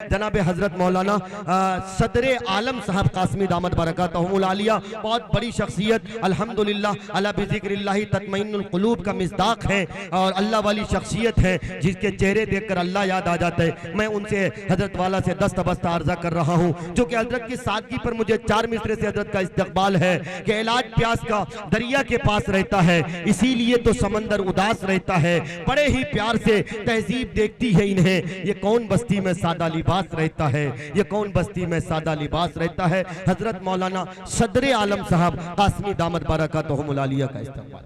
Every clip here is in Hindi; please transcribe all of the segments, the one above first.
जनाब हजरत मौलाना सदरे आलम साहब कासमी दामत बरकातहुमुल आलिया, बहुत बड़ी शख्सियत, अल्हम्दुलिल्लाह अला बिज़िक्रिल्लाहि तत्मइन्नुल कुलूब का मिस्दाक है और अल्लाह वाली शख्सियत है जिसके चेहरे देखकर अल्लाह याद आ जाता है। मैं उनसे हजरत वाला से दस्तबस्ता अर्जा कर रहा हूँ, जो कि हजरत की सादगी पर मुझे 4 मिसरे से हजरत का इस्तकबाल है कि इलाज प्यास का दरिया के पास रहता है, इसीलिए तो समंदर उदास रहता है। बड़े ही प्यार से तहजीब देखती है इन्हें, ये कौन बस्ती में सादा लिबास रहता है, ये कौन बस्ती में सादा लिबास रहता है। हजरत मौलाना सदरे आलम साहब कासमी दामत बरकातहुमुल आलिया का इस्तकबाल।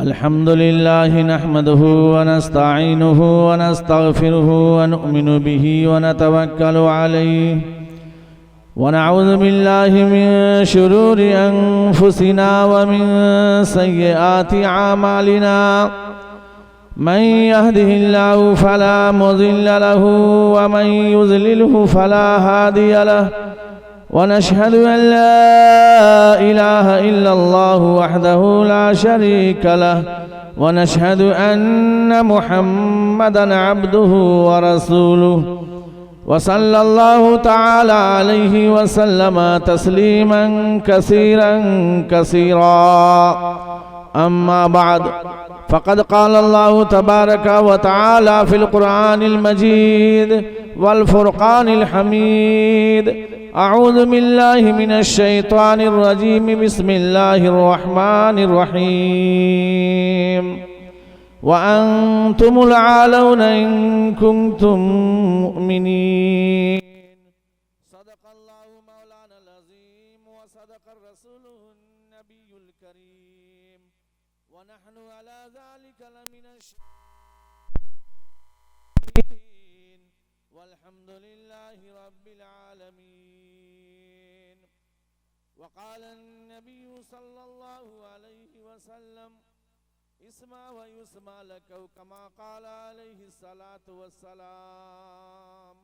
अल्हम्दुलिल्लाह नहमदुहु व नस्तईनुहु व नस्तगफिरुहु व नु'मिनु बिही व नतवक्कलु अलैहि व नऊज़ु बिल्लाहि मिन शुरूरि अनफुसिना व मिन सय्यिआति अमालिना। मन यहदिहिल्लाहु फला मुज़िल्ल लहु व मन युज़लिलहु फला हादिय लहु व नशहदु अन ला इलाहा इल्लल्लाहु वहदहु ला शरीका लहु व नशहदु अन्न मुहम्मदन अब्दुहु व रसूलुहु व सल्लल्लाहु तआला अलैहि व सल्लम तस्लीमन कसीरन कसीरा। अम्मा बाद फ़क़द क़ाल अल्लाहु तबारक व तआला फ़िल क़ुरआनिल मजीद वल फ़ुरक़ानिल हमीद। अऊज़ु बिल्लाहि मिनश शैतानिर रजीम। बिस्मिल्लाहिर रहमानिर रहीम। व अंतुमुल आलौना इन कुंतुम मुमिनीन। सदक़ल्लाहु मौलानाल अज़ीम व सदक़र रसूलुहुन नबियुल करीम व नहनु अला ज़ालिका लमिनश शाहिदीन वल्हम्दुलिल्लाहि रब्बिल आलमीन। व क़ाला अन्नबिय्यु सल्लल्लाहु अलैहि वसल्लम इस्मा व युस्मा लका कमा क़ाला अलैहि सलातु वस्सलाम।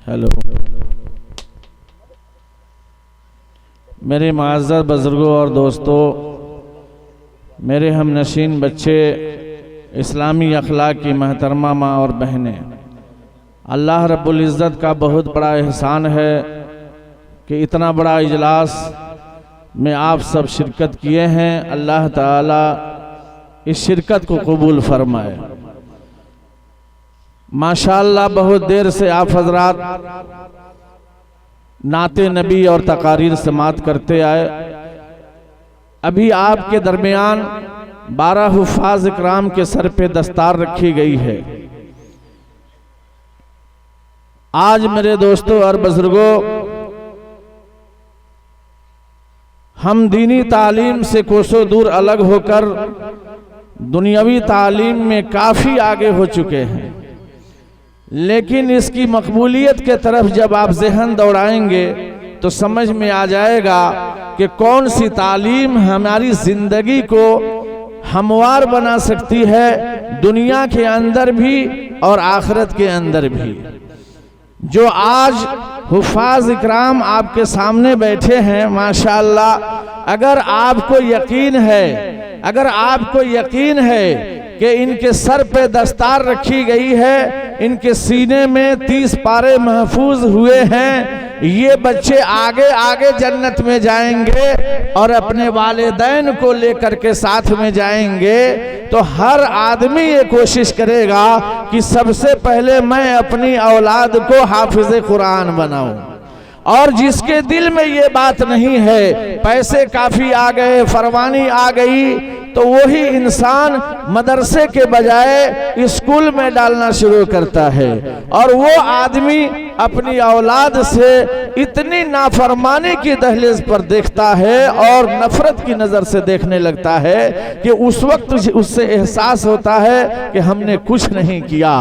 हेलो मेरे मुअज़्ज़ज़ बुज़ुर्गों और दोस्तों, मेरे हमनशीन बच्चे, इस्लामी अखलाक की महतरमा माँ और बहनें, अल्लाह रब्बुल इज़्ज़त का बहुत बड़ा एहसान है कि इतना बड़ा इजलास में आप सब शिरकत किए हैं। अल्लाह ताला इस शिरकत को कबूल फरमाए। माशाअल्लाह बहुत देर से आप हजरात नाते नबी और तकारीर समात करते आए। अभी आपके दरमियान 12 हुफ़ाज़ इकराम के सर पे दस्तार रखी गई है। आज मेरे दोस्तों और बुजुर्गों, हम दीनी तालीम से कोसों दूर अलग होकर दुनियावी तालीम में काफ़ी आगे हो चुके हैं, लेकिन इसकी मकबूलियत के तरफ जब आप ज़हन दौड़ाएंगे तो समझ में आ जाएगा कि कौन सी तालीम हमारी ज़िंदगी को हमवार बना सकती है, दुनिया के अंदर भी और आखिरत के अंदर भी। जो आज हुफ़ाज़ इकराम आपके सामने बैठे हैं, माशाअल्लाह, अगर आपको यकीन है कि इनके सर पे दस्तार रखी गई है, इनके सीने में 30 पारे महफूज हुए हैं, ये बच्चे आगे आगे जन्नत में जाएंगे और अपने वालिदैन को लेकर के साथ में जाएंगे। तो हर आदमी ये कोशिश करेगा कि सबसे पहले मैं अपनी औलाद को हाफिज़े कुरान बनाऊं, और जिसके दिल में ये बात नहीं है, पैसे काफ़ी आ गए, फरमानी आ गई, तो वही इंसान मदरसे के बजाय स्कूल में डालना शुरू करता है, और वो आदमी अपनी औलाद से इतनी नाफरमानी की दहलीज पर देखता है और नफरत की नज़र से देखने लगता है कि उस वक्त उससे एहसास होता है कि हमने कुछ नहीं किया।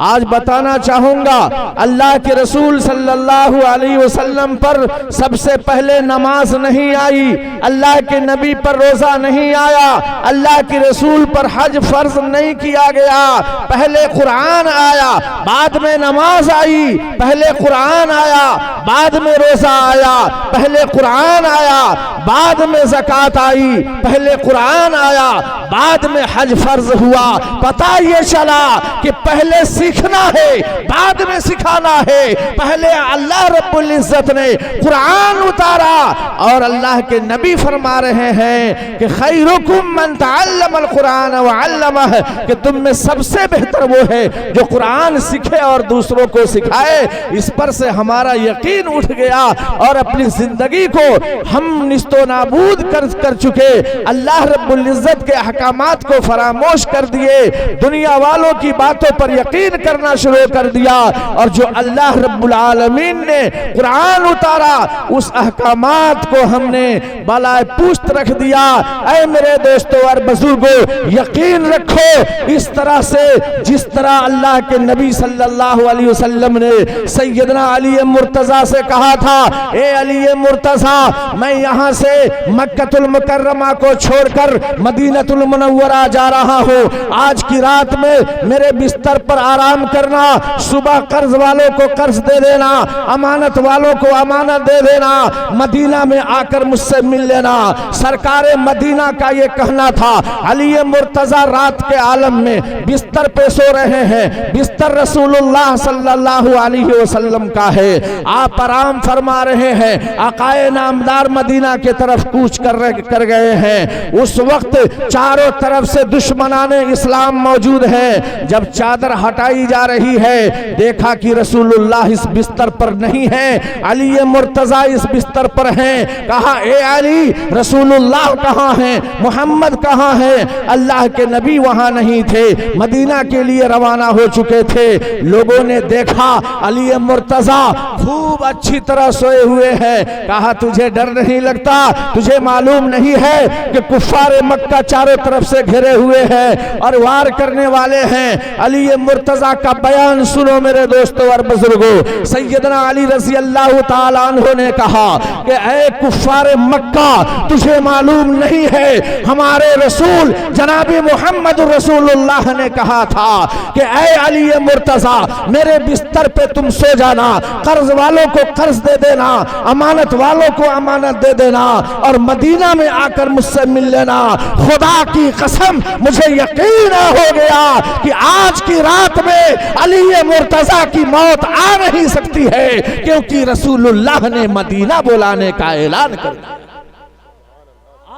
आज बताना चाहूँगा, अल्लाह के रसूल सल्लल्लाहु अलैहि वसल्लम पर सबसे पहले नमाज नहीं आई, अल्लाह के नबी पर रोज़ा नहीं आया, अल्लाह के रसूल पर हज फर्ज नहीं किया गया, पहले कुरान आया, बाद में नमाज आई, पहले पहले कुरान आया, बाद में रोजा आया, पहले कुरान आया, बाद में ज़कात आई, पहले कुरान आया, बाद में हज फर्ज हुआ। पता ये चला कि पहले सीखना है, बाद में सिखाना है। पहले अल्लाह रब्बुल इज्जत ने कुरान उतारा और अल्लाह के नबी फरमा रहे हैं कि खैरुकुम मन तअल्लमल कुरान व अल्लमह, कि तुम में सबसे बेहतर वो है जो कुरान सीखे और दूसरों को सिखाए। इस पर से हमारा यकीन उठ गया और अपनी जिंदगी को हम निस्तो नाबूद कर चुके। अल्लाह रब्बुल इज्जत के अहकामात को फरामोश कर दिए, दुनिया वालों की बातों पर यकीन करना शुरू कर दिया। और जो अल्लाह रब्बुल आलमीन ने कुरान उतारा उस अहकामात को हमने बालाए पुश्त रख दिया। ऐ मेरे दोस्तों और बुजुर्गों, यकीन रखो इस तरह से जिस तरह अल्लाह के नबी सल्लल्लाहु अलैहि वसल्लम ने सैयदना अली मुर्तजा से कहा था, ए अली मुर्तजा, मैं यहाँ से मक्कतुल मुकर्रमा को छोड़कर मदीनतुल मुनव्वरा जा रहा हूँ। आज की रात में मेरे बिस्तर पर आराम करना, सुबह कर्ज वालों को कर्ज दे देना, अमानत वालों को अमानत दे देना, मदीना में आकर मुझसे मिल लेना। सरकारे मदीना का ये कहना था। अली मुर्तजा रात के आलम में बिस्तर पे सो रहे हैं, बिस्तर रसूलुल्लाह सल्लल्लाहु अलैहि वसल्लम का है, आप आराम फरमा रहे हैं। आकाए नामदार मदीना के तरफ कूच कर गए हैं। उस वक्त चारों तरफ से दुश्मनाने इस्लाम मौजूद है। जब चादर हटाई जा रही है, देखा कि रसूलुल्लाह इस बिस्तर पर नहीं है, अली मुर्तजा इस बिस्तर पर हैं। कहा, ए अली, रसूलुल्लाह कहाँ हैं, मोहम्मद कहाँ हैं? अल्लाह के नबी वहां नहीं थे, मदीना के लिए रवाना हो चुके थे। लोगों ने देखा अली मुर्तजा खूब अच्छी तरह सोए हुए हैं। कहा, तुझे डर नहीं लगता? तुझे मालूम नहीं है कि कुफ्फारे मक्का चारों तरफ से घिरे हुए हैं और वार करने वाले हैं? अली मुर्तजा का बयान सुनो मेरे दोस्तों और बुजुर्गों। सैयदना अली रज़ी अल्लाह ताला अन्हु ने कहा कि ऐ कुफ्फारे मक्का, तुझे मालूम नहीं है हमारे रसूल जनाबी मोहम्मद रसूलुल्लाह ने कहा था कि ऐ अली मुर्तजा, मेरे बिस्तर पे तुम सो जाना, कर्ज वालों को कर्ज दे देना, अमानत वालों को अमानत दे देना और मदीना में आकर मुझसे मिल लेना। खुदा की कसम मुझे यकीन हो गया कि आज की रात में अली मुर्तजा की मौत आ नहीं सकती है, क्योंकि रसूलुल्लाह ने मदीना बुलाने का ऐलान कर दिया।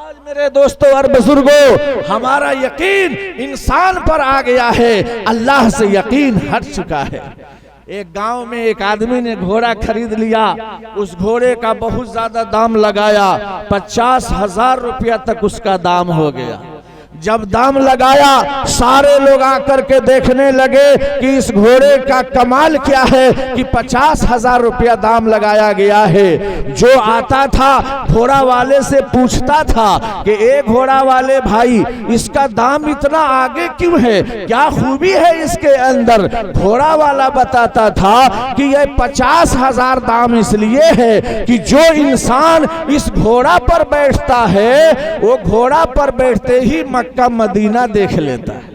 आज मेरे दोस्तों और बुजुर्गों, हमारा यकीन इंसान पर आ गया है, अल्लाह से यकीन हट चुका है। एक गांव में एक आदमी ने घोड़ा खरीद लिया, उस घोड़े का बहुत ज्यादा दाम लगाया, 50,000 रुपया तक उसका दाम हो गया। जब दाम लगाया, सारे लोग आकर के देखने लगे कि इस घोड़े का कमाल क्या है कि 50,000 रुपया दाम लगाया गया है। जो आता था घोड़ा वाले से पूछता था कि ए घोड़ा वाले भाई, इसका दाम इतना आगे क्यों है, क्या खूबी है इसके अंदर? घोड़ा वाला बताता था कि यह 50,000 दाम इसलिए है कि जो इंसान इस घोड़ा पर बैठता है वो घोड़ा पर बैठते ही मक्का मदीना देख लेता है।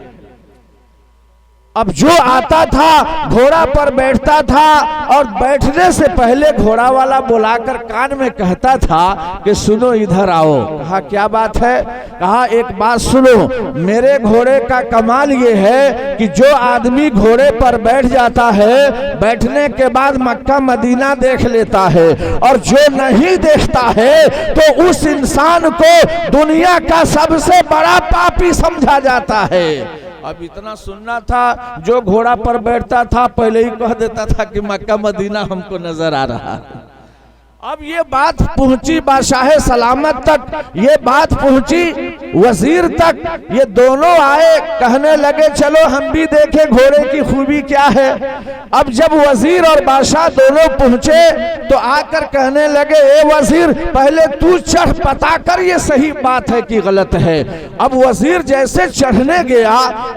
अब जो आता था घोड़ा पर बैठता था और बैठने से पहले घोड़ा वाला बुलाकर कान में कहता था कि सुनो इधर आओ। कहा, क्या बात है? कहा, एक बात सुनो, मेरे घोड़े का कमाल ये है कि जो आदमी घोड़े पर बैठ जाता है, बैठने के बाद मक्का मदीना देख लेता है, और जो नहीं देखता है तो उस इंसान को दुनिया का सबसे बड़ा पापी समझा जाता है। अब इतना सुनना था, जो घोड़ा पर बैठता था पहले ही कह देता था कि मक्का मदीना हमको नजर आ रहा है। अब ये बात पहुंची बादशाह सलामत तक, ये बात पहुंची वजीर तक। ये दोनों आए, कहने लगे चलो हम भी देखें घोड़े की खूबी क्या है। अब जब वजीर और बादशाह दोनों पहुंचे तो आकर कहने लगे, ए वजीर, पहले तू चढ़, पता कर ये सही बात है कि गलत है। अब वजीर जैसे चढ़ने गया,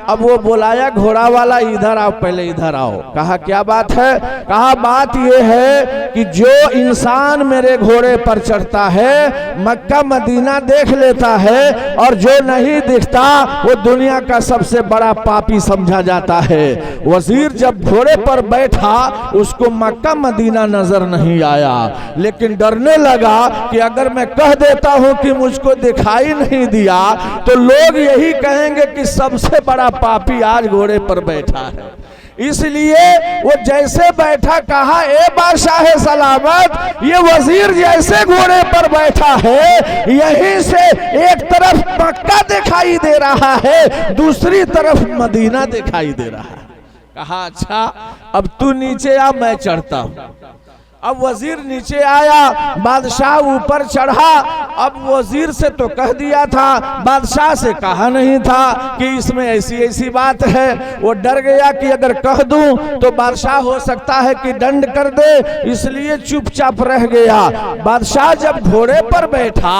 अब वो बुलाया घोड़ा वाला, इधर आओ, पहले इधर आओ। कहा, क्या बात है? कहा, बात ये है कि जो इंसान मुसलमान मेरे घोड़े पर चढ़ता है, मक्का मदीना देख लेता है, और जो नहीं दिखता वो दुनिया का सबसे बड़ा पापी समझा जाता है। वजीर जब घोड़े पर बैठा उसको मक्का मदीना नजर नहीं आया, लेकिन डरने लगा कि अगर मैं कह देता हूं कि मुझको दिखाई नहीं दिया तो लोग यही कहेंगे कि सबसे बड़ा पापी आज घोड़े पर बैठा है। इसलिए वो जैसे बैठा कहा, ए बादशाह सलामत, ये वजीर जैसे घोड़े पर बैठा है यहीं से एक तरफ मक्का दिखाई दे रहा है, दूसरी तरफ मदीना दिखाई दे रहा है। कहा अच्छा अब तू नीचे आ, मैं चढ़ता हूं। अब वजीर नीचे आया, बादशाह ऊपर चढ़ा। अब वजीर से तो कह दिया था, बादशाह से कहा नहीं था कि इसमें ऐसी ऐसी बात है। वो डर गया कि अगर कह दूं तो बादशाह हो सकता है कि दंड कर दे, इसलिए चुपचाप रह गया। बादशाह जब घोड़े पर बैठा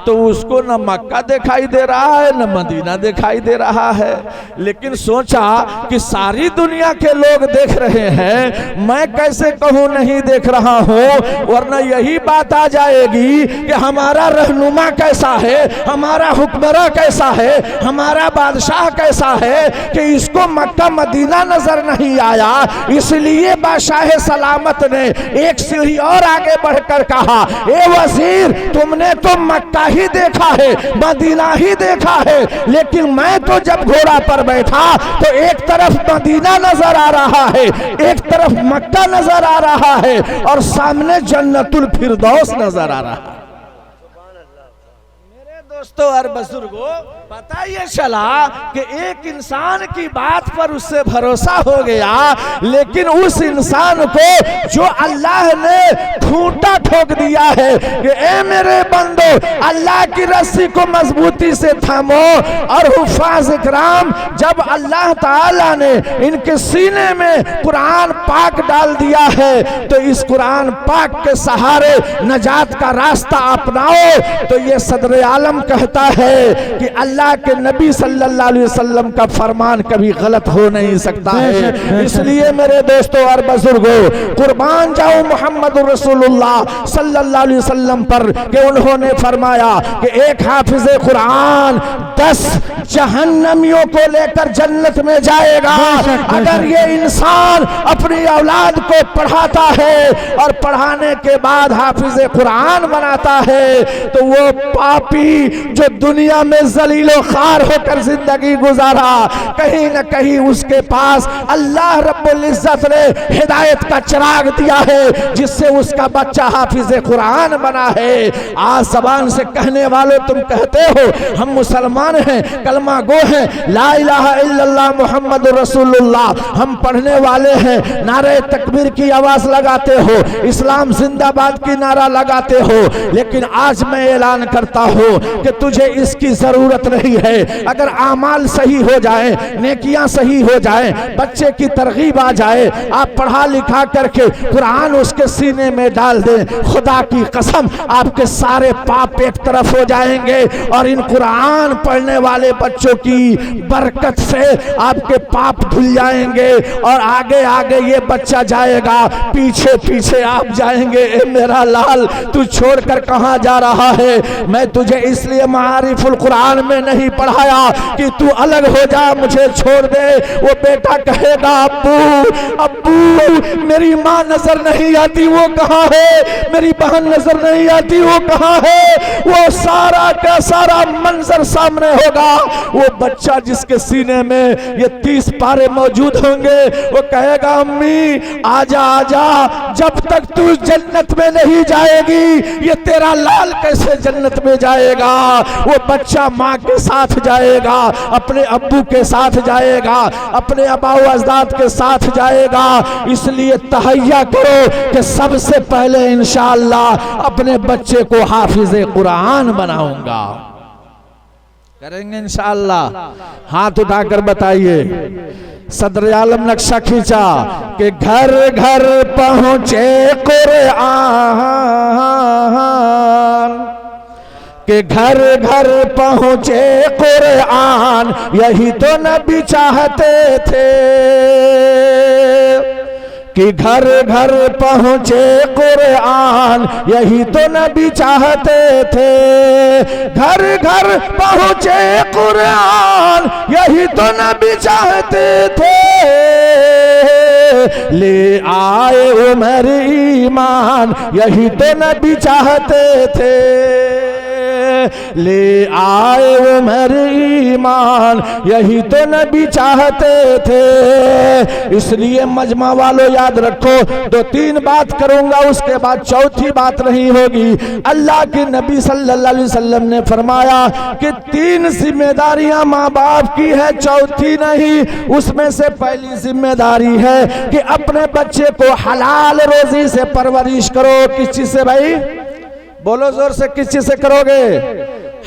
तो उसको न मक्का दिखाई दे रहा है न मदीना दिखाई दे रहा है, लेकिन सोचा कि सारी दुनिया के लोग देख रहे हैं, मैं कैसे कहूं नहीं देख रहा हो, वरना यही बात आ जाएगी कि हमारा रहनुमा कैसा है, हमारा हुक्मरान कैसा है, हमारा बादशाह कैसा है कि इसको मक्का मदीना नजर नहीं आया। इसलिए बादशाह सलामत ने एक सीढ़ी और आगे बढ़कर कहा, ए वजीर तुमने तो मक्का ही देखा है, मदीना ही देखा है, लेकिन मैं तो जब घोड़ा पर बैठा तो एक तरफ मदीना नजर आ रहा है, एक तरफ मक्का नजर आ रहा है, और सामने जन्नतुल फिरदौस नजर आ रहा है। मेरे दोस्तों और बुजुर्गों, पता ये चला कि एक इंसान की बात पर उससे भरोसा हो गया, लेकिन उस इंसान को जो अल्लाह ने खूंटा ठोक दिया है कि ए मेरे बंदो, अल्लाह की रस्सी को मजबूती से थामो। और हुफ़ाज़ इकराम, जब अल्लाह ताला ने इनके सीने में कुरान पाक डाल दिया है तो इस कुरान पाक के सहारे नजात का रास्ता अपनाओ। तो ये सदर आलम कहता है कि अल्लाह के नबी सल्लल्लाहु अलैहि वसल्लम का फरमान कभी गलत हो नहीं सकता है। इसलिए मेरे दोस्तों और बुजुर्गों, कुर्बान जाऊं मोहम्मद रसूलुल्लाह सल्लल्लाहु अलैहि वसल्लम पर कि उन्होंने फरमाया कि एक हाफिज कुरान 10 जहन्नमियों को लेकर जन्नत में जाएगा। अगर ये इंसान अपनी औलाद को पढ़ाता है और पढ़ाने के बाद हाफिज कुरान बनाता है तो वो पापी जो दुनिया में जलीलो खार होकर जिंदगी गुजारा, कहीं न कहीं उसके पास अल्लाह रब्बुल इज्जत ने हिदायत का चिराग दिया है जिससे उसका बच्चा हाफिज कुरान बना है। आज ज़बान से कहने वालों तुम कहते हो हम मुसलमान हैं, कलमा गो हैं, ला इलाहा इल्लल्लाह मुहम्मद रसूलुल्लाह हम पढ़ने वाले हैं, नारे तकबीर की आवाज लगाते हो, इस्लाम जिंदाबाद की नारा लगाते हो, लेकिन आज मैं ऐलान करता हूं कि तुझे इसकी जरूरत नहीं है। अगर आमाल सही हो जाए, नेकियां सही हो जाए, बच्चे की तरगीब आ जाए, आप पढ़ा लिखा करके कुरान उसके सीने में डाल दें, खुदा की कसम आपके सारे पाप एक तरफ हो जाएंगे और इन कुरान पढ़ने वाले बच्चों की बरकत से आपके पाप धुल जाएंगे और आगे आगे ये बच्चा जाएगा, पीछे पीछे आप जाएंगे। ए मेरा लाल, तू छोड़कर कहां जा रहा है? मैं तुझे इसलिए मारिफुल कुरान में नहीं पढ़ाया कि तू अलग हो जा, मुझे छोड़ दे। वो बेटा कहेगा अब्बू अब्बू मेरी माँ नजर नहीं आती, वो कहाँ है? मेरी बहन नजर नहीं आती, वो कहाँ है? वो सारा का सारा मंजर सामने होगा। वो बच्चा जिसके सीने में ये 30 पारे मौजूद होंगे वो कहेगा अम्मी आजा आजा, जब तक तू जन्नत में नहीं जाएगी ये तेरा लाल कैसे जन्नत में जाएगा? वो बच्चा माँ के साथ जाएगा, अपने अब्बू के साथ जाएगा, अपने अबाउ अजदाद के साथ जाएगा। इसलिए तहैया करो कि सबसे पहले इंशाअल्लाह अपने बच्चे को हाफिज कुरान बनाऊंगा। करेंगे इंशाअल्लाह। हाथ उठाकर बताइए। सदर आलम नक्शा खींचा कि घर घर पहुंचे कुरान, कि घर घर पहुंचे कुरान, यही तो नबी चाहते थे कि घर घर पहुंचे कुरान, यही तो नबी चाहते थे। घर घर पहुंचे कुरान, यही तो नबी चाहते थे। ले आए उमर ईमान, यही तो नबी चाहते थे। ले आए उमर ईमान, यही तो नबी चाहते थे। इसलिए मजमा वालों याद रखो, 2-3 बात करूंगा, उसके बाद चौथी बात नहीं होगी। अल्लाह के नबी सल्लल्लाहु अलैहि वसल्लम ने फरमाया कि 3 जिम्मेदारियां माँ बाप की है, चौथी नहीं। उसमें से पहली जिम्मेदारी है कि अपने बच्चे को हलाल रोजी से परवरिश करो। किस चीज से भाई? बोलो जोर से, किस चीज से करोगे?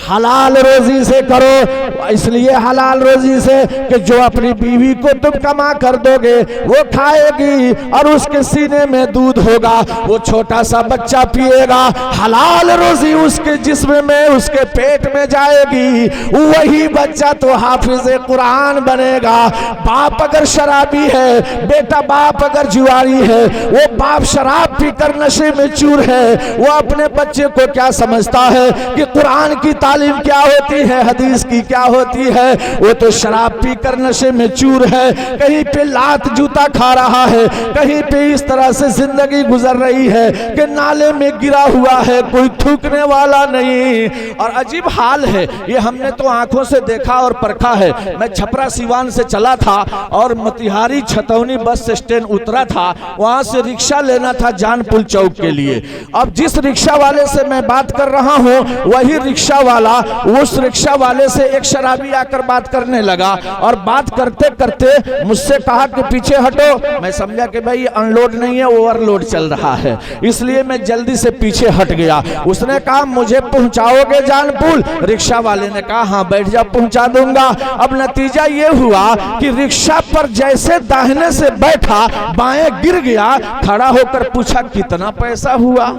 हलाल रोजी से करो। इसलिए हलाल रोजी से कि जो अपनी बीवी को तुम कमा कर दोगे वो खाएगी और उसके सीने में दूध होगा, वो छोटा सा बच्चा पिएगा। हलाल रोजी उसके जिस्म में, उसके पेट में जाएगी, वही बच्चा तो हाफिज कुरान बनेगा। बाप अगर शराबी है, बेटा बाप अगर जुआरी है, वो बाप शराब पीकर नशे में चूर है, वो अपने बच्चे को क्या समझता है कि कुरान की तालीम क्या होती है, हदीस की क्या होती है? वो तो शराब पीकर नशे में चूर है, कहीं पे लात जूता खा रहा है, कहीं पे इस तरह से जिंदगी गुजर रही है कि नाले में गिरा हुआ है, कोई थूकने वाला नहीं। और अजीब हाल है, ये हमने तो आंखों से देखा और परखा है। मैं छपरा सिवान से चला था और मोतिहारी छतौनी बस स्टैंड उतरा था, वहां से रिक्शा लेना था जानपुर चौक के लिए। अब जिस रिक्शा वाले से मैं बात कर रहा हूँ, वही रिक्शा वाला उस रिक्शा वाले से एक शराबी आकर बात करने लगा और बात करते करते मुझसे कहा कि पीछे हटो। मैं समझा कि भाई अनलोड नहीं है, ओवरलोड चल रहा है, इसलिए मैं जल्दी से पीछे हट गया। उसने कहा मुझे पहुंचाओगे जानपुर? रिक्शा वाले ने कहा हाँ बैठ जा, पहुंचा दूंगा। अब नतीजा ये हुआ कि रिक्शा पर जैसे दाहिने से बैठा, बाएं गिर गया। खड़ा होकर पूछा कितना पैसा हुआ?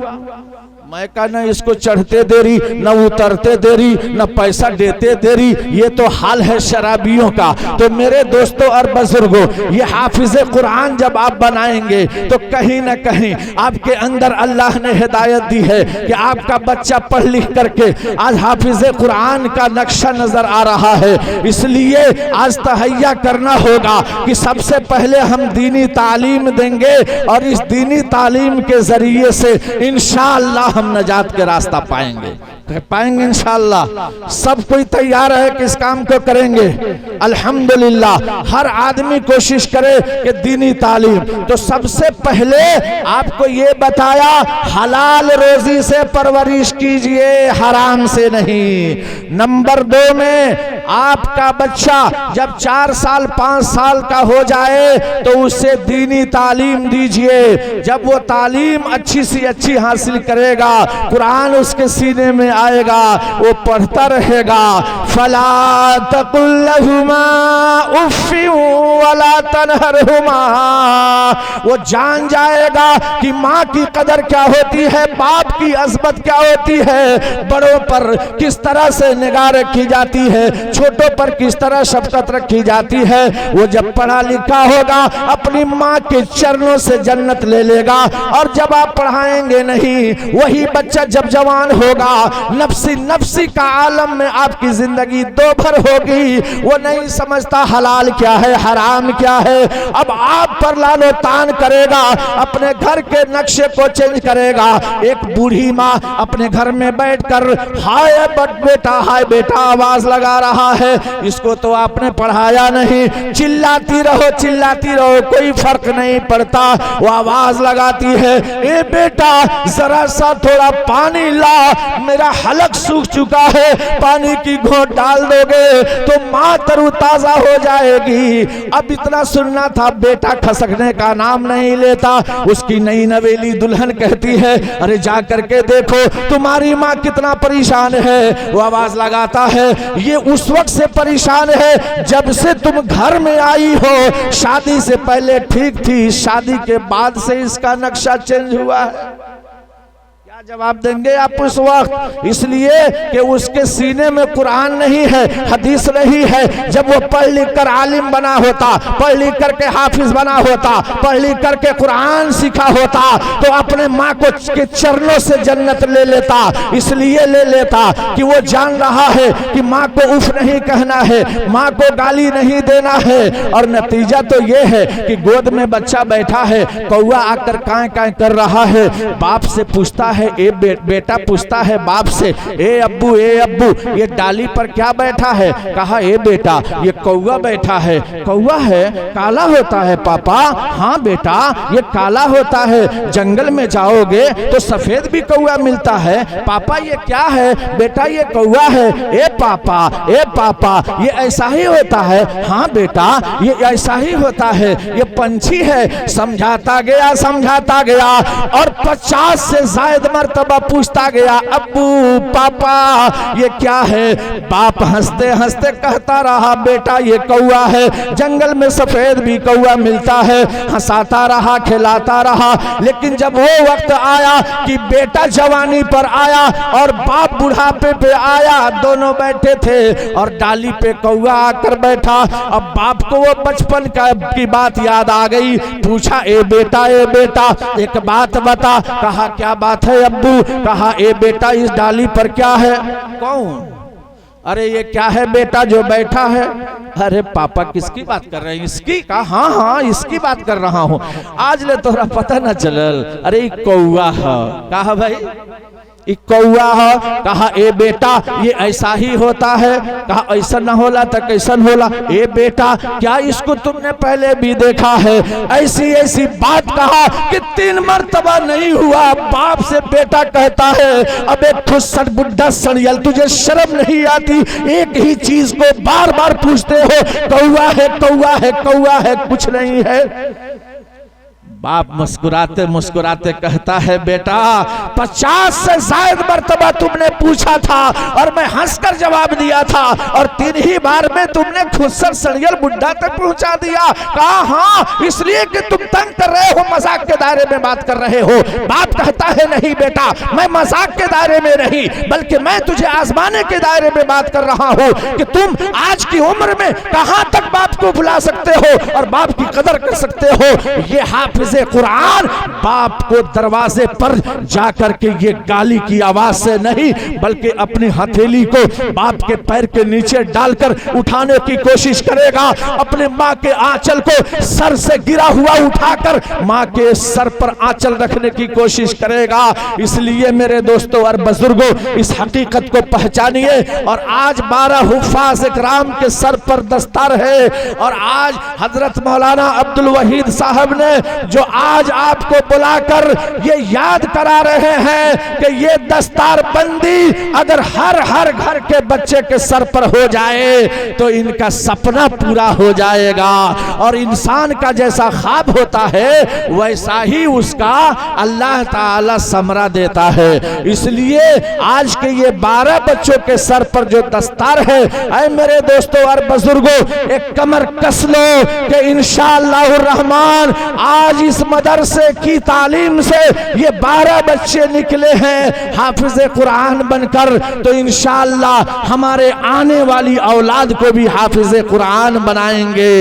मैं कहा न इसको चढ़ते देरी, न उतरते देरी, न पैसा देते देरी। ये तो हाल है शराबियों का। तो मेरे दोस्तों और बुजुर्गों, ये हाफिज कुरान जब आप बनाएंगे तो कहीं न कहीं आपके अंदर अल्लाह ने हिदायत दी है कि आपका बच्चा पढ़ लिख करके आज हाफिज कुरान का नक्शा नजर आ रहा है। इसलिए आज तहैया करना होगा कि सबसे पहले हम दीनी तालीम देंगे और इस दीनी तालीम के जरिए से इंशाअल्लाह हम नजात के रास्ता पाएंगे इंशाअल्लाह। सब कोई तैयार है कि इस काम को करेंगे? अल्हम्दुलिल्लाह। हर आदमी कोशिश करे कि दीनी तालीम। तो सबसे पहले आपको ये बताया हलाल रोजी से परवरिश कीजिए, हराम से नहीं। नंबर 2 में आपका बच्चा जब 4 साल 5 साल का हो जाए तो उसे दीनी तालीम दीजिए। जब वो तालीम अच्छी सी अच्छी हासिल करेगा, कुरान उसके सीने में आएगा, वो पढ़ता रहेगा। फला तकुल लहुमा उफ़्फ़िन वला तनहरहुमा। वो जान जाएगा कि माँ की कदर क्या होती है, बाप की अज़मत क्या होती है, बड़ों पर किस तरह से निगाह रखी जाती है, छोटों पर किस तरह शफ़क़त रखी जाती है। वो जब पढ़ा लिखा होगा अपनी माँ के चरणों से जन्नत ले लेगा। और जब आप पढ़ाएंगे नहीं, वही बच्चा जब जवान होगा, नफ्सी नफ्सी का आलम में आपकी जिंदगी दो भर होगी। वो नहीं समझता हलाल क्या है, हराम क्या है। अब आप पर लानो तान करेगा, अपने घर के नक्शे को चेंज करेगा। एक बूढ़ी माँ अपने घर में बैठकर हाय बेटा आवाज लगा रहा है, इसको तो आपने पढ़ाया नहीं, चिल्लाती रहो, कोई फर्क नहीं पड़ता। वो आवाज लगाती है, ए बेटा जरा सा थोड़ा पानी ला, मेरा हलक सूख चुका है, पानी की घोंट डाल दोगे तो माँ तरोताजा हो जाएगी। अब इतना सुनना था, बेटा खसकने का नाम नहीं लेता। उसकी नई नवेली दुल्हन कहती है, अरे जा करके देखो तुम्हारी माँ कितना परेशान है। वो आवाज लगाता है, ये उस वक्त से परेशान है जब से तुम घर में आई हो, शादी से पहले ठीक थी, शादी के बाद से इसका नक्शा चेंज हुआ है। क्या जवाब देंगे आप उस वक्त? इसलिए कि उसके सीने में कुरान नहीं है, हदीस नहीं है। जब वो पढ़ लिख कर आलिम बना होता, पढ़ लिख करके हाफिज बना होता, पढ़ लिख करके कुरान सीखा होता, तो अपने माँ को के चरणों से जन्नत ले लेता। इसलिए ले लेता कि वो जान रहा है कि माँ को उफ नहीं कहना है, माँ को गाली नहीं देना है। और नतीजा तो ये है कि गोद में बच्चा बैठा है, कौआ आकर कां कां कर रहा है। बाप से पूछता है, बेटा पूछता है बाप से, ए अब्बू ये डाली पर क्या बैठा है? कहा ए बेटा ये कौआ बैठा है। कौआ है? काला होता है पापा। हाँ बेटा ये काला होता है, जंगल में जाओगे तो सफेद भी कौआ मिलता है। पापा ये क्या है? बेटा ये कौआ है। ए पापा ये ऐसा ही होता है। हाँ बेटा ये ऐसा ही होता है, ये पंछी है। समझाता गया और 50 से ज्यादा मर्तबा पूछता गया, अब्बू पापा ये क्या है? बाप हंसते हंसते कहता रहा, बेटा ये कौआ है, जंगल में सफेद भी कौआ मिलता है। हंसाता रहा, खिलाता रहा। लेकिन जब वो वक्त आया कि बेटा जवानी पर आया और बाप बुढ़ापे पे आया, दोनों बैठे थे और डाली पे कौआ आकर बैठा। अब बाप को वो बचपन की बात याद आ गई। पूछा, ए बेटा एक बात बता। कहा क्या बात है अब्बू? कहा ए बेटा इस डाली पर क्या है? कौन? अरे ये क्या है बेटा जो बैठा है? अरे पापा किसकी बात कर रहे हैं? इसकी? कहा हाँ इसकी बात कर रहा हूँ। आज ले तोरा पता न चलल? अरे कौआ है। कहा भाई कौआ है। कहा ए बेटा ये ऐसा ही होता है। कहा ऐसा न होला तो कैसन होला? ए बेटा क्या इसको तुमने पहले भी देखा है? ऐसी बात कहा कि 3 मर्तबा नहीं हुआ। बाप से बेटा कहता है, अबे ठुस्सट बुड्ढा सड़ियल, तुझे शर्म नहीं आती? एक ही चीज को बार बार पूछते हो, कौआ है, कुछ नहीं है। बाप मुस्कुराते कहता है, बेटा 50 से ज्यादा मर्तबा तुमने पूछा था और मैं हंसकर जवाब दिया था, और 3 ही बार में तुमने खुस्सर सड़ियल बुड्ढा तक पहुंचा दिया। कहा हाँ इसलिए कि तुम तंग कर रहे हो, मजाक के दायरे में बात कर रहे हो। बाप कहता है, नहीं बेटा मैं मजाक के दायरे में नहीं, बल्कि मैं तुझे आजमाने के दायरे में बात कर रहा हूँ कि तुम आज की उम्र में कहां तक बाप को भुला सकते हो और बाप की कदर कर सकते हो। ये हाफिज कुरान बाप को दरवाजे पर जाकर के ये गाली की आवाज से नहीं, बल्कि अपनी हथेली को बाप के पैर के नीचे डालकर उठाने की कोशिश करेगा। अपने माँ के आंचल को सर से गिरा हुआ उठाकर माँ के सर पर आंचल रखने की कोशिश करेगा। इसलिए मेरे दोस्तों और बुजुर्गों, इस हकीकत को पहचानिए। और आज 12 हुफ्फाज़ इकराम के सर पर दस्तार है, और आज हजरत मौलाना अब्दुल वहीद साहब ने जो आज आपको बुलाकर ये याद करा रहे हैं कि ये दस्तार बंदी अगर हर घर के बच्चे के सर पर हो जाए तो इनका सपना पूरा हो जाएगा। और इंसान का जैसा ख्वाब होता है वैसा ही उसका अल्लाह ताला समरा देता है। इसलिए आज के ये 12 बच्चों के सर पर जो दस्तार है, ऐ मेरे दोस्तों और बुजुर्गों, एक कमर कस लो कि इंशाअल्लाह रहमान आज इस मदरसे की तालीम से ये 12 बच्चे निकले हैं हाफिज कुरान बनकर, तो इंशाअल्लाह हमारे आने वाली औलाद को भी हाफिज कुरान बनाएंगे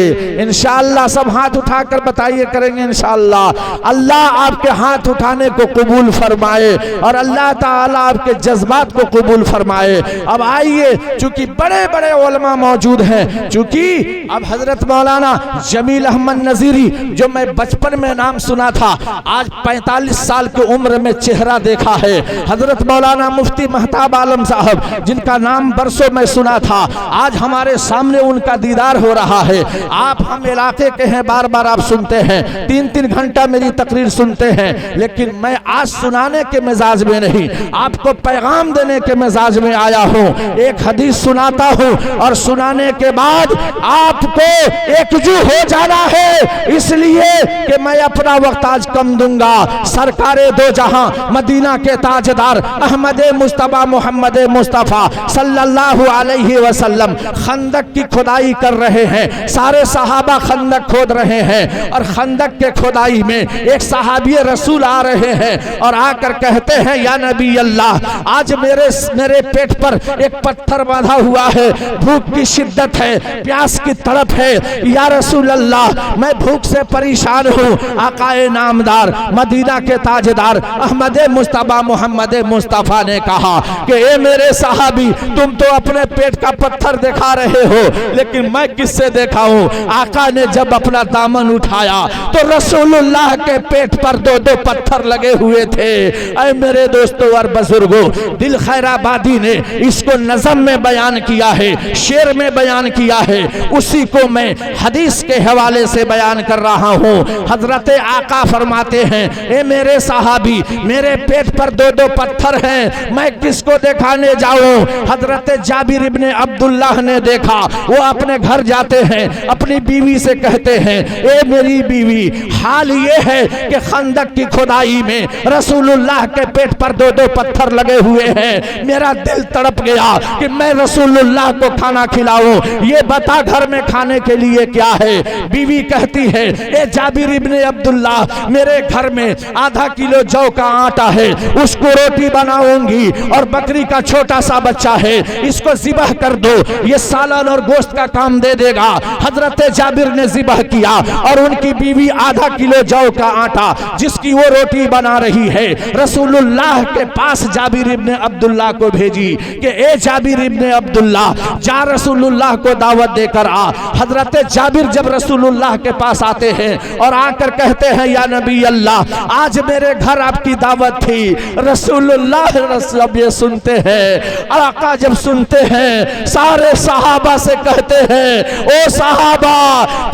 इंशाअल्लाह। सब हाथ उठाकर बताइए करेंगे इंशाअल्लाह। अल्लाह आपके हाथ उठाने को कबूल फरमाए और अल्लाह ताला आपके जज्बात को कबूल फरमाए। अब आइए, चूंकि बड़े बड़े उलमा मौजूद हैं, चूंकि अब हजरत मौलाना जमील अहमद नजीरी जो मैं बचपन में नाम सुना था, आज 45 साल की उम्र में चेहरा देखा है। हजरत मौलाना मुफ्ती महताब आलम साहब जिनका नाम बरसों में सुना था, आज हमारे सामने उनका दीदार हो रहा है। आप हम इलाके के हैं, बार बार आप सुनते हैं, 3-3 घंटा मेरी तकरीर सुनते हैं, लेकिन मैं आज सुनाने के मिजाज में नहीं, आपको पैगाम देने के मिजाज में आया हूँ। एक हदीस सुनाता हूँ और सुनाने के बाद आपको एकजुट हो जाना है, इसलिए कि मैं अपना वक्त आज कम दूंगा। सरकारे दो जहां मदीना के ताजदार अहमद मुस्तफा मोहम्मद मुस्तफा सल्लल्लाहु अलैहि वसल्लम खंदक की खुदाई कर रहे हैं। सारे सहाबा खंदक खोद रहे हैं और खंदक के खुदाई में एक सहाबी रसूल आ रहे हैं और आकर कहते हैं, या नबी अल्लाह, आज मेरे पेट पर एक पत्थर बांधा हुआ है, भूख की शिद्दत है, प्यास की तड़प है, या रसूल अल्लाह मैं भूख से परेशान हूँ। आकाए नामदार मदीना के ताजदार अहमद मुस्तफा मोहम्मद मुस्तफा ने कहा कि ए मेरे सहाबी, तुम तो अपने पेट का पत्थर दिखा रहे हो, लेकिन मैं किससे देखा हूँ? आका ने जब अपना दामन उठाया तो रसूलुल्लाह के पेट पर दो दो पत्थर लगे हुए थे। ऐ मेरे दोस्तों और बुजुर्गों, दिल खैराबादी ने इसको नज़म में बयान किया है, शेर में बयान किया है, उसी को मैं हदीस के हवाले से बयान कर रहा हूँ। हजरत आका फरमाते हैं, ए मेरे सहाबी, मेरे पेट पर दो दो पत्थर हैं, मैं किसको दिखाने जाऊं? हजरत जाबिर इब्ने अब्दुल्लाह ने देखा। वो अपने घर जाते हैं, अपनी बीवी से कहते हैं, ए मेरी बीवी, हाल ये है कि खंदक की खुदाई में रसूलुल्लाह के पेट पर दो दो पत्थर लगे हुए हैं। मेरा दिल तड़प गया कि मैं रसूलुल्लाह को खाना खिलाऊं। ये बता घर में खाने के लिए क्या है? बीवी कहती है, ए जाबिर इब्ने अब्दुल्लाह, मेरे घर में आधा किलो जौ का आटा है, उसको रोटी बनाऊंगी, और बकरी का छोटा सा बच्चा है, इसको ज़िबह कर दो, ये सालन और गोश्त का काम दे देगा। हजरत जाबिर ने ज़िबह किया और उनकी बीवी आधा किलो जौ का आटा जिसकी वो रोटी बना रही है रसूलुल्लाह के पास जाबिर इब्ने अब्दुल्लाह को भेजी कि ए जाबिर इब्ने अब्दुल्लाह, जा रसूलुल्लाह को दावत देकर आ। हजरत जाबिर जब रसूलुल्लाह के पास आते हैं और आकर कहते हैं, या नबी अल्लाह, आज मेरे घर आपकी दावत थी। रसूलुल्लाह जब ये सुनते हैं, आका जब सुनते हैं, सारे सहाबा से कहते हैं, ओ सहाबा,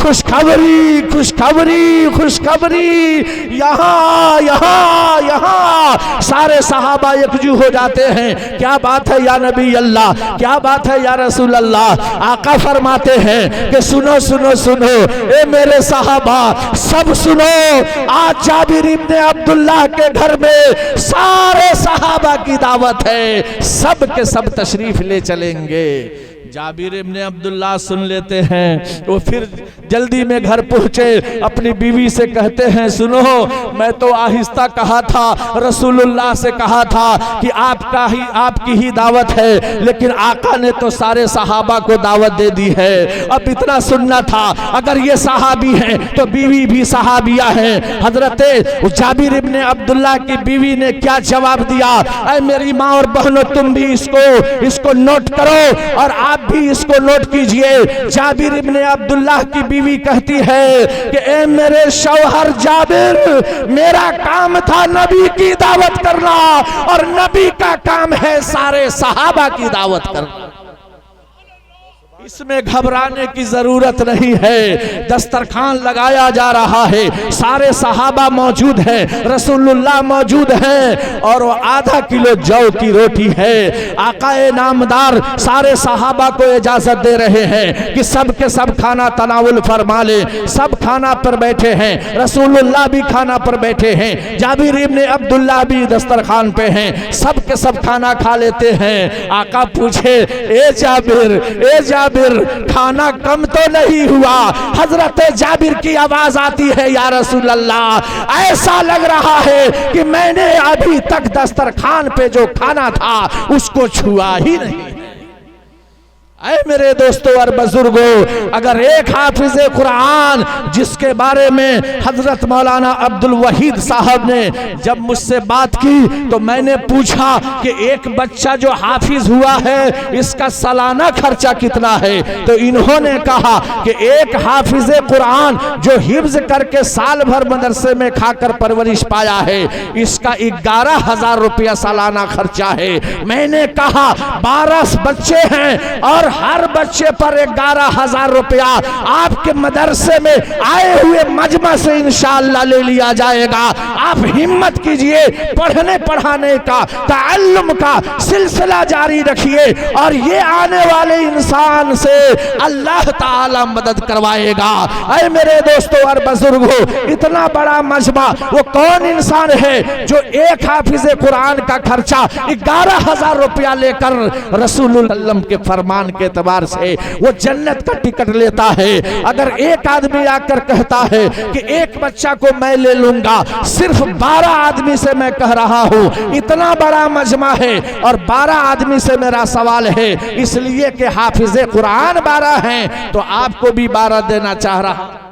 खुशखबरी खुशखबरी खुशखबरी, यहाँ यहाँ यहाँ। सारे सहाबा एकजू हो जाते हैं, क्या बात है या नबी अल्लाह, क्या बात है या रसूल अल्लाह? आका फरमाते हैं कि सुनो सुनो सुनो, ए मेरे सहाबा, सब सुनो, आज जाबिर इब्ने अब्दुल्लाह के घर में सारे सहाबा की दावत है, सब के सब तशरीफ ले चलेंगे। जाबिर इब्ने अब्दुल्लाह सुन लेते हैं, वो फिर जल्दी में घर पहुंचे, अपनी बीवी से कहते हैं, सुनो, मैं तो आहिस्ता कहा था, रसूलुल्लाह से कहा था कि आपकी ही दावत है, लेकिन आका ने तो सारे सहाबा को दावत दे दी है। अब इतना सुनना था, अगर ये सहाबी हैं तो बीवी भी सहाबिया हैं। हजरत जाबिर इब्ने अब्दुल्लाह की बीवी ने क्या जवाब दिया? ऐ मेरी माँ और बहनों, तुम भी इसको नोट करो और आप भी इसको नोट कीजिए। जाबिर इब्ने अब्दुल्लाह की बीवी कहती है कि ए मेरे शौहर जाबिर, मेरा काम था नबी की दावत करना, और नबी का काम है सारे सहाबा की दावत करना। इसमें घबराने की जरूरत नहीं है। दस्तरखान लगाया जा रहा है, सारे सहाबा मौजूद हैं, रसूलुल्लाह मौजूद हैं, और वो आधा किलो जौ की रोटी है। आकाए नामदार सारे सहाबा को इजाजत दे रहे हैं कि सब के सब खाना तनावुल फरमा ले। सब खाना पर बैठे हैं, रसूलुल्लाह भी खाना पर बैठे हैं, जाबिर इब्ने अब्दुल्लाह भी दस्तरखान पे हैं, सब के सब खाना खा लेते हैं। आका पूछे, ए जाबिर, खाना कम तो नहीं हुआ? हजरत जाबिर की आवाज आती है, या रसूल अल्लाह, ऐसा लग रहा है कि मैंने अभी तक दस्तरखान पे जो खाना था उसको छुआ ही नहीं। ऐ मेरे दोस्तों और बुजुर्गों, अगर एक हाफिज कुरान, जिसके बारे में हजरत मौलाना अब्दुल वहीद साहब ने जब मुझसे बात की तो मैंने पूछा कि एक बच्चा जो हाफिज हुआ है इसका सालाना खर्चा कितना है, तो इन्होंने कहा कि एक हाफिज कुरान जो हिफ्ज करके साल भर मदरसे में खाकर परवरिश पाया है, इसका 11,000 रुपया सालाना खर्चा है। मैंने कहा 12 बच्चे हैं और हर बच्चे पर 11,000 रुपया आपके मदरसे में आए हुए मजमा से इंशाअल्लाह ले लिया जाएगा। आप हिम्मत कीजिए, पढ़ने पढ़ाने का, ताल्लुम का सिलसिला जारी रखिए और ये आने वाले इंसान से अल्लाह ताला मदद करवाएगा। ऐ मेरे दोस्तों और बुजुर्गों, इतना बड़ा मजमा वो कौन इंसान है जो एक हाफिज कुरान का खर्चा 11,000 रुपया लेकर रसूलुल्लाह के फरमान के एतबार से वो जन्नत का टिकट लेता है। अगर एक आदमी आकर कहता है कि एक बच्चा को मैं ले लूंगा, सिर्फ 12 आदमी से मैं कह रहा हूं, इतना बड़ा मजमा है और 12 आदमी से मेरा सवाल है, इसलिए कि हाफिज कुरान 12 हैं तो आपको भी 12 देना चाह रहा।